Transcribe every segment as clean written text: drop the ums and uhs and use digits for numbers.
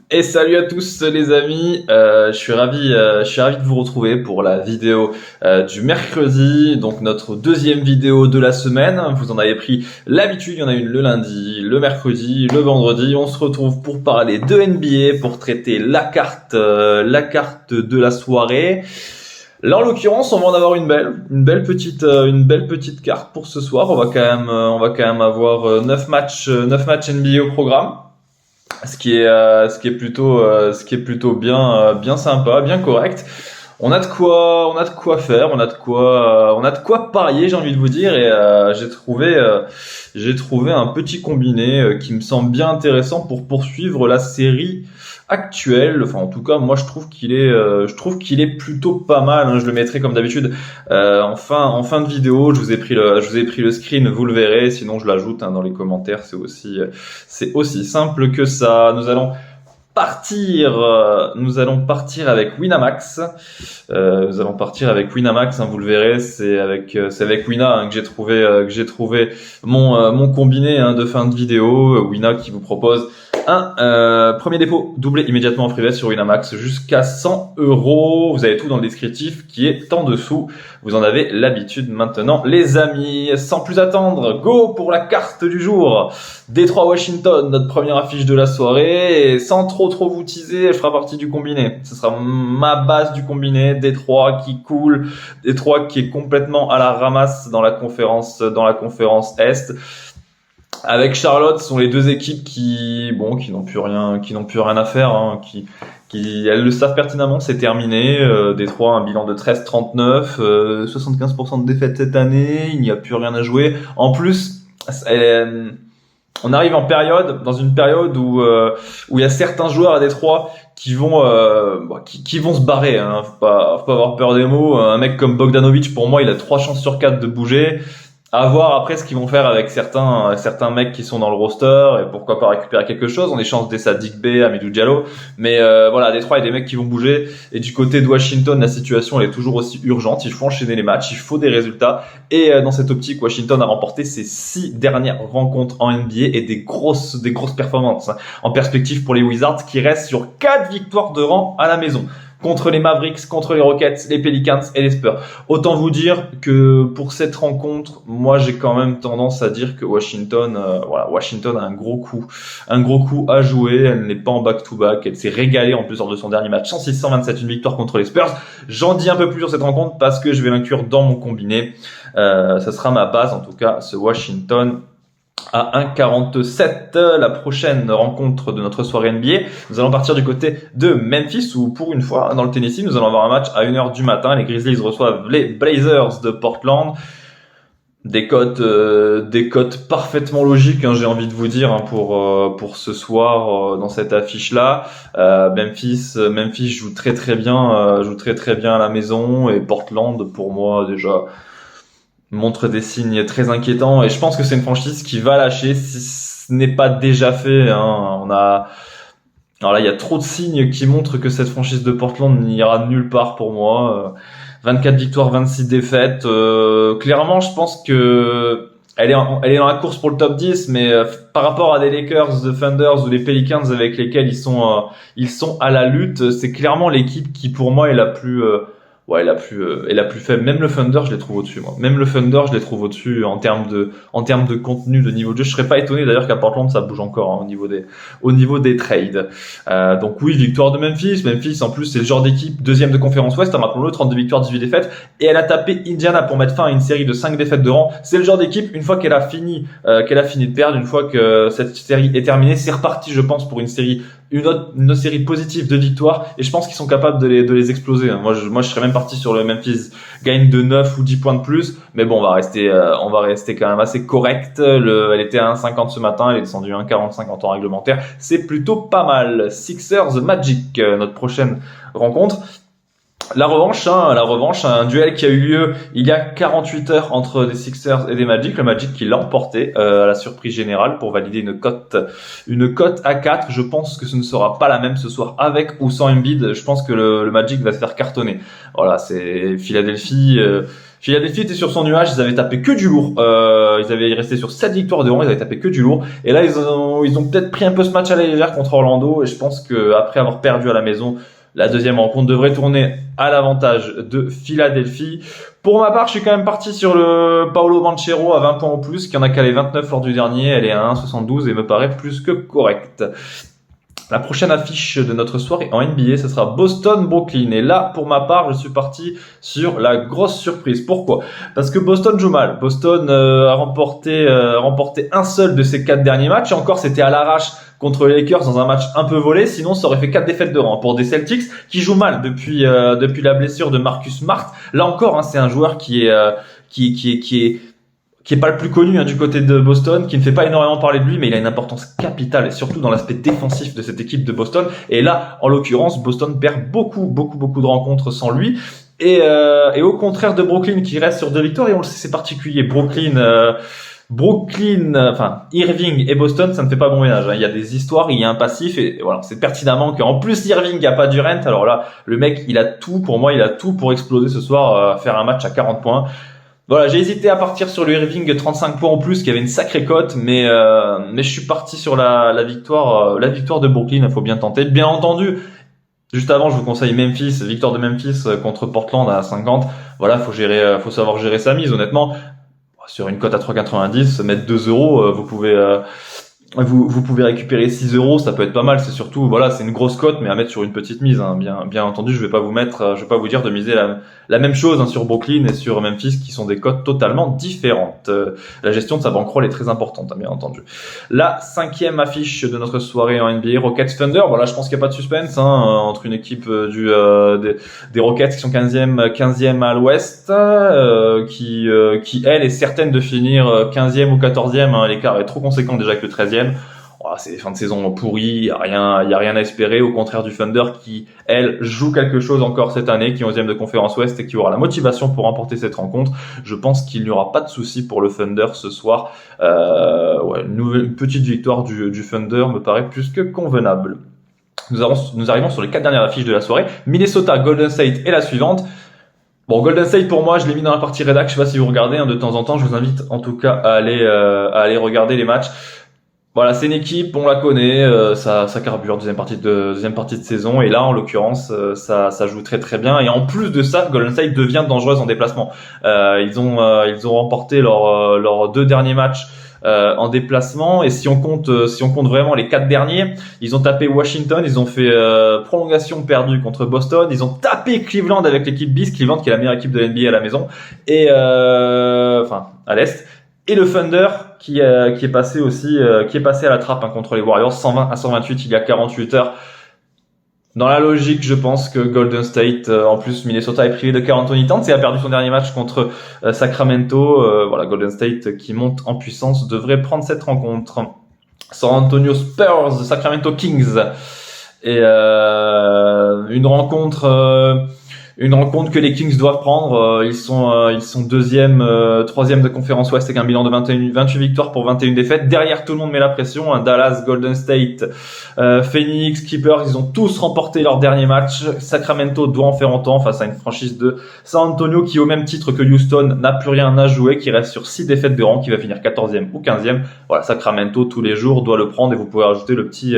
Et salut à tous les amis, je suis ravi de vous retrouver pour la vidéo du mercredi, donc notre deuxième vidéo de la semaine. Vous en avez pris l'habitude, il y en a une le lundi, le mercredi, le vendredi. On se retrouve pour parler de NBA, pour traiter la carte de la soirée. Là, en l'occurrence, on va en avoir une belle petite carte pour ce soir. On va quand même avoir 9 matchs NBA au programme. Ce qui est plutôt bien sympa, bien correct. On a de quoi faire, on a de quoi parier, j'ai envie de vous dire, et j'ai trouvé un petit combiné qui me semble bien intéressant pour poursuivre la série actuelle. Enfin, en tout cas, moi, je trouve qu'il est plutôt pas mal, hein. Je le mettrai comme d'habitude en fin de vidéo. Je vous ai pris le screen, vous le verrez. Sinon, je l'ajoute dans les commentaires. C'est aussi simple que ça. Nous allons partir avec Winamax. Vous le verrez, c'est avec Wina que j'ai trouvé mon combiné de fin de vidéo. Wina qui vous propose un premier dépôt doublé immédiatement en privé sur Winamax jusqu'à 100 euros. Vous avez tout dans le descriptif qui est en dessous. Vous en avez l'habitude maintenant, les amis. Sans plus attendre, go pour la carte du jour. Détroit-Washington, notre première affiche de la soirée. Et sans trop vous teaser, elle fera partie du combiné. Ce sera ma base du combiné. Détroit qui coule, Détroit qui est complètement à la ramasse dans la conférence Est. Avec Charlotte, ce sont les deux équipes qui n'ont plus rien à faire, hein, qui elles le savent pertinemment, c'est terminé. Détroit, un bilan de 13-39, 75% de défaites cette année, il n'y a plus rien à jouer. En plus, on arrive dans une période où il y a certains joueurs à Détroit qui vont se barrer, hein. Faut pas avoir peur des mots. Un mec comme Bogdanovic, pour moi, il a 3 chances sur 4 de bouger. À voir après ce qu'ils vont faire avec certains mecs qui sont dans le roster, et pourquoi pas récupérer quelque chose en échange des Saddiq Bey, Hamidou Diallo. Mais voilà, à Détroit, il y a des mecs qui vont bouger. Et du côté de Washington, la situation elle est toujours aussi urgente. Il faut enchaîner les matchs, il faut des résultats. Et dans cette optique, Washington a remporté ses 6 dernières rencontres en NBA et des grosses performances, hein, en perspective pour les Wizards qui restent sur 4 victoires de rang à la maison. Contre les Mavericks, contre les Rockets, les Pelicans et les Spurs. Autant vous dire que pour cette rencontre, moi j'ai quand même tendance à dire que Washington a un gros coup à jouer. Elle n'est pas en back-to-back, elle s'est régalée en plus lors de son dernier match 106-127, une victoire contre les Spurs. J'en dis un peu plus sur cette rencontre parce que je vais l'inclure dans mon combiné. Ça sera ma base en tout cas, ce Washington à 1,47. La prochaine rencontre de notre soirée NBA, nous allons partir du côté de Memphis où pour une fois dans le Tennessee nous allons avoir un match à 1h du matin. Les Grizzlies reçoivent les Blazers de Portland. Des cotes parfaitement logiques, hein, j'ai envie de vous dire, hein, pour ce soir dans cette affiche là. Memphis joue très bien à la maison, et Portland pour moi déjà montre des signes très inquiétants, et je pense que c'est une franchise qui va lâcher si ce n'est pas déjà fait, hein. Alors là, il y a trop de signes qui montrent que cette franchise de Portland n'ira nulle part pour moi. 24 victoires, 26 défaites. Clairement, je pense que elle est dans la course pour le top 10, mais par rapport à des Lakers, The Thunders ou les Pelicans avec lesquels ils sont à la lutte, c'est clairement l'équipe qui pour moi est la plus faible. Même le Thunder, je les trouve au-dessus, moi. Même le Thunder, je les trouve au-dessus en termes de contenu, de niveau de jeu. Je serais pas étonné d'ailleurs qu'à Portland, ça bouge encore, hein, au niveau des trades. Donc oui, victoire de Memphis. Memphis, en plus, c'est le genre d'équipe deuxième de conférence Ouest, hein, rappelons-le, 32 victoires, 18 défaites. Et elle a tapé Indiana pour mettre fin à une série de 5 défaites de rang. C'est le genre d'équipe, une fois qu'elle a fini de perdre, une fois que cette série est terminée, c'est reparti, je pense, pour une autre série positive de victoires, et je pense qu'ils sont capables de les exploser, hein. Moi je serais même parti sur le Memphis gagne de 9 ou 10 points de plus, mais bon, on va rester quand même assez correct. Elle était à 1,50 ce matin, elle est descendue à 1,45 en temps réglementaire. C'est plutôt pas mal. Sixers Magic, notre prochaine rencontre. La revanche, un duel qui a eu lieu il y a 48 heures entre des Sixers et des Magic. Le Magic qui l'a emporté à la surprise générale pour valider une cote à 4. Je pense que ce ne sera pas la même ce soir avec ou sans Embiid. Je pense que le Magic va se faire cartonner. Voilà, c'est Philadelphie. Philadelphie était sur son nuage, ils avaient tapé que du lourd. Ils resté sur 7 victoires de rang, ils avaient tapé que du lourd. Et là, ils ont peut-être pris un peu ce match à la légère contre Orlando. Et je pense que après avoir perdu à la maison, la deuxième rencontre devrait tourner à l'avantage de Philadelphie. Pour ma part, je suis quand même parti sur le Paolo Banchero à 20 points au plus, qui en a calé 29 lors du dernier. Elle est à 1,72 et me paraît plus que correcte. La prochaine affiche de notre soirée en NBA, ce sera Boston-Brooklyn. Et là, pour ma part, je suis parti sur la grosse surprise. Pourquoi ? Parce que Boston joue mal. Boston a remporté un seul de ses 4 derniers matchs. Et encore, c'était à l'arrache contre les Lakers dans un match un peu volé. Sinon, ça aurait fait 4 défaites de rang pour des Celtics qui jouent mal depuis la blessure de Marcus Smart. Là encore, c'est un joueur qui est pas le plus connu du côté de Boston, qui ne fait pas énormément parler de lui, mais il a une importance capitale, et surtout dans l'aspect défensif de cette équipe de Boston. Et là, en l'occurrence, Boston perd beaucoup de rencontres sans lui. Et au contraire de Brooklyn, qui reste sur 2 victoires, et on le sait, c'est particulier. Irving et Boston, ça ne fait pas bon ménage. Il y a des histoires, il y a un passif, et voilà, c'est pertinemment qu'en plus Irving n'a pas Durant. Alors là, le mec, il a tout pour exploser ce soir, faire un match à 40 points. Voilà, j'ai hésité à partir sur le Irving 35 points en plus, qui avait une sacrée cote, mais je suis parti sur la victoire de Brooklyn. Il faut bien tenter. Bien entendu, juste avant, je vous conseille Memphis, victoire de Memphis contre Portland à 50. Voilà, faut savoir gérer sa mise, honnêtement. Sur une cote à 3,90, mettre 2 euros, vous pouvez récupérer 6 euros, ça peut être pas mal. C'est surtout, voilà, c'est une grosse cote, mais à mettre sur une petite mise. Bien entendu, je vais pas vous dire de miser la même chose sur Brooklyn et sur Memphis, qui sont des cotes totalement différentes. La gestion de sa bankroll est très importante, bien entendu. La 5e affiche de notre soirée en NBA, Rockets Thunder. Voilà, je pense qu'il n'y a pas de suspense entre une équipe des Rockets qui sont 15e à l'Ouest, qui elle est certaine de finir 15e ou 14e. L'écart est trop conséquent déjà avec le 13e. Voilà, c'est des fins de saison pourries, il y a rien à espérer, au contraire du Thunder qui, elle, joue quelque chose encore cette année, qui est 11e de conférence Ouest et qui aura la motivation pour remporter cette rencontre. Je pense qu'il n'y aura pas de souci pour le Thunder ce soir. Une petite victoire du Thunder me paraît plus que convenable. Nous arrivons sur les 4 dernières affiches de la soirée. Minnesota, Golden State est la suivante. Bon, Golden State, pour moi, je l'ai mis dans la partie rédac. Je sais pas si vous regardez, de temps en temps. Je vous invite, en tout cas, à aller regarder les matchs. Voilà, c'est une équipe, on la connaît, ça carbure deuxième partie de saison, et là en l'occurrence ça joue très très bien, et en plus de ça, Golden State devient dangereuse en déplacement. Ils ont remporté leurs 2 derniers matchs en déplacement, et si on compte vraiment les 4 derniers, ils ont tapé Washington, ils ont fait prolongation perdue contre Boston, ils ont tapé Cleveland avec l'équipe bis, Cleveland qui est la meilleure équipe de l'NBA à la maison, et à l'est. Et le Thunder qui est passé à la trappe contre les Warriors, 120 à 128 il y a 48 heures. Dans la logique, je pense que Golden State, en plus Minnesota est privé de Karl Anthony Towns et a perdu son dernier match contre Sacramento. Golden State qui monte en puissance devrait prendre cette rencontre. San Antonio Spurs, Sacramento Kings, et une rencontre que les Kings doivent prendre. Ils sont 2e, 3e de conférence Ouest avec un bilan de 28 victoires pour 21 défaites. Derrière, tout le monde met la pression. Dallas, Golden State, Phoenix, Clippers, ils ont tous remporté leur dernier match. Sacramento doit en faire autant face à une franchise de San Antonio qui, au même titre que Houston, n'a plus rien à jouer, qui reste sur 6 défaites de rang, qui va finir 14e ou 15e. Voilà, Sacramento tous les jours doit le prendre, et vous pouvez rajouter le petit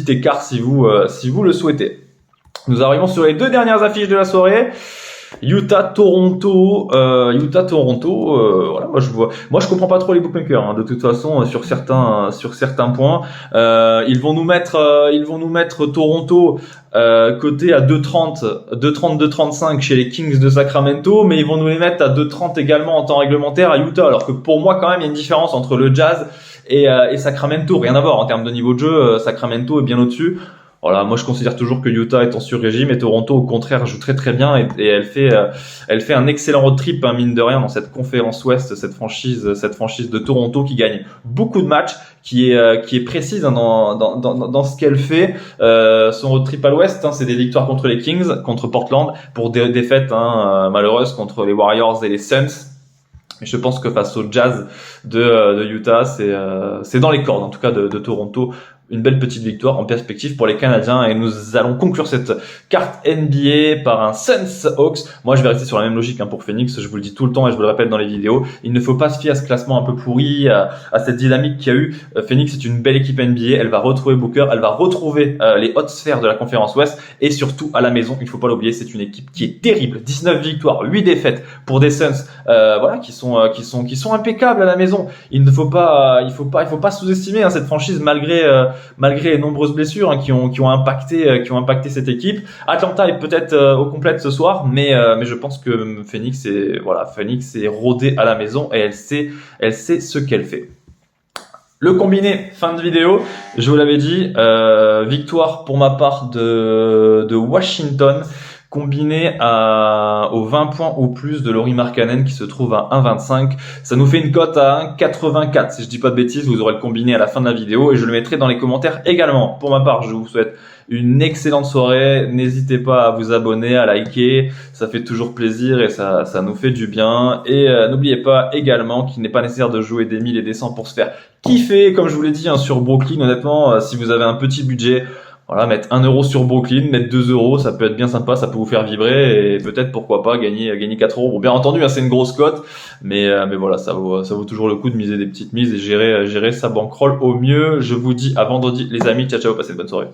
écart si vous le souhaitez. Nous arrivons sur les 2 dernières affiches de la soirée. Utah-Toronto. Voilà, moi je comprends pas trop les bookmakers. De toute façon, sur certains points, ils vont nous mettre Toronto coté à 2,30, 2,35 chez les Kings de Sacramento, mais ils vont nous les mettre à 2,30 également en temps réglementaire à Utah. Alors que pour moi, quand même, il y a une différence entre le Jazz et Sacramento. Rien à voir en termes de niveau de jeu. Sacramento est bien au-dessus. Voilà, moi je considère toujours que Utah est en sur-régime, et Toronto au contraire joue très très bien, et elle fait un excellent road trip, mine de rien, dans cette conférence Ouest, cette franchise de Toronto qui gagne beaucoup de matchs, qui est précise dans ce qu'elle fait. Son road trip à l'Ouest, c'est des victoires contre les Kings, contre Portland, pour des défaites malheureuses contre les Warriors et les Suns. Mais je pense que face au Jazz de Utah, c'est dans les cordes en tout cas de Toronto. une belle petite victoire en perspective pour les Canadiens et nous allons conclure cette carte NBA par un Suns Hawks. Moi, je vais rester sur la même logique pour Phoenix. Je vous le dis tout le temps et je vous le répète dans les vidéos. Il ne faut pas se fier à ce classement un peu pourri, à cette dynamique qu'il y a eu. Phoenix est une belle équipe NBA. Elle va retrouver Booker, elle va retrouver les hautes sphères de la conférence Ouest et surtout à la maison. Il ne faut pas l'oublier, c'est une équipe qui est terrible. 19 victoires, 8 défaites pour des Suns, qui sont impeccables à la maison. Il faut pas sous-estimer cette franchise malgré les nombreuses blessures qui ont impacté cette équipe. Atlanta est peut-être au complète ce soir, mais je pense que Phoenix est rodée à la maison et elle sait ce qu'elle fait. Le combiné, fin de vidéo, je vous l'avais dit, victoire pour ma part de Washington, combiné aux 20 points ou plus de Lauri Markkanen qui se trouve à 1,25. Ça nous fait une cote à 1,84. Si je dis pas de bêtises, vous aurez le combiné à la fin de la vidéo et je le mettrai dans les commentaires également. Pour ma part, je vous souhaite une excellente soirée. N'hésitez pas à vous abonner, à liker. Ça fait toujours plaisir et ça nous fait du bien. Et n'oubliez pas également qu'il n'est pas nécessaire de jouer des 1000 et des 100 pour se faire kiffer. Comme je vous l'ai dit sur Brooklyn, honnêtement, si vous avez un petit budget, voilà, mettre 1 euro sur Brooklyn, mettre 2 euros, ça peut être bien sympa, ça peut vous faire vibrer et peut-être pourquoi pas gagner 4 euros. Bon, bien entendu, c'est une grosse cote, mais voilà, ça vaut toujours le coup de miser des petites mises et gérer sa bankroll au mieux. Je vous dis à vendredi, les amis. Ciao, ciao, passez une bonne soirée.